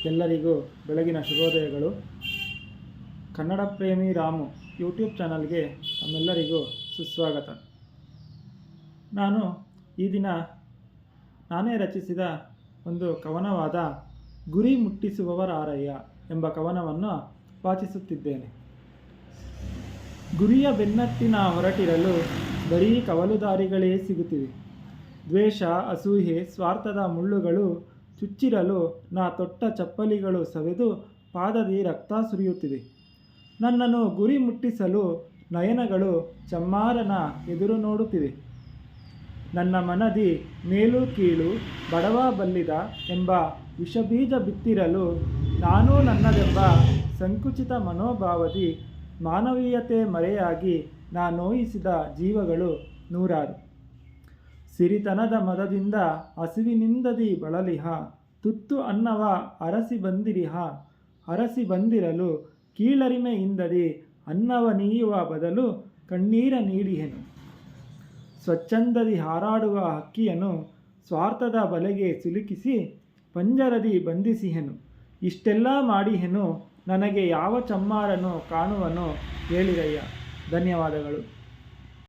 ಎಲ್ಲರಿಗೂ ಬೆಳಗಿನ ಶುಭೋದಯಗಳು. ಕನ್ನಡ ಪ್ರೇಮಿ ರಾಮು ಯೂಟ್ಯೂಬ್ ಚಾನಲ್ಗೆ ತಮ್ಮೆಲ್ಲರಿಗೂ ಸುಸ್ವಾಗತ. ನಾನು ಈ ದಿನ ನಾನೇ ರಚಿಸಿದ ಒಂದು ಕವನವಾದ ಗುರಿ ಮುಟ್ಟಿಸುವವರಾರಯ್ಯ ಎಂಬ ಕವನವನ್ನು ವಾಚಿಸುತ್ತಿದ್ದೇನೆ. ಗುರಿಯ ಬೆನ್ನಟ್ಟಿನ ಹೊರಟಿರಲು ಬರೀ ಕವಲುದಾರಿಗಳೇ ಸಿಗುತ್ತಿವೆ. ದ್ವೇಷ, ಅಸೂಯೆ, ಸ್ವಾರ್ಥದ ಮುಳ್ಳುಗಳು ಚುಚ್ಚಿರಲು ನಾ ತೊಟ್ಟ ಚಪ್ಪಲಿಗಳು ಸವೆದು ಪಾದದಿ ರಕ್ತ ಸುರಿಯುತ್ತಿದೆ. ನನ್ನನ್ನು ಗುರಿ ಮುಟ್ಟಿಸಲು ನಯನಗಳು ಚಮ್ಮಾರನ ಎದುರು ನೋಡುತ್ತಿವೆ. ನನ್ನ ಮನದಿ ಮೇಲು ಕೀಳು, ಬಡವ ಬಲ್ಲಿದ ಎಂಬ ವಿಷಬೀಜ ಬಿತ್ತಿರಲು ನಾನು ನನ್ನದೆಂಬ ಸಂಕುಚಿತ ಮನೋಭಾವದಿ ಮಾನವೀಯತೆ ಮರೆಯಾಗಿ ನಾ ನೋಯಿಸಿದ ಜೀವಗಳು ನೂರಾರು. ಸಿರಿತನದ ಮದದಿಂದ ಹಸಿವಿನಿಂದದಿ ಬಳಲಿಹ, ತುತ್ತು ಅನ್ನವ ಅರಸಿ ಬಂದಿರಲು ಕೀಳರಿಮೆಯಿಂದದಿ ಅನ್ನವ ನೀಯುವ ಬದಲು ಕಣ್ಣೀರ ನೀಡಿಹೆನು. ಸ್ವಚ್ಛಂದದಿ ಹಾರಾಡುವ ಹಕ್ಕಿಯನ್ನು ಸ್ವಾರ್ಥದ ಬಲೆಗೆ ಸಿಲುಕಿಸಿ ಪಂಜರದಿ ಬಂಧಿಸಿಹೆನು. ಇಷ್ಟೆಲ್ಲ ಮಾಡಿಹೆನು, ನನಗೆ ಯಾವ ಚಮ್ಮಾರನು ಕಾಣುವನೋ ಹೇಳಿರಯ್ಯ. ಧನ್ಯವಾದಗಳು.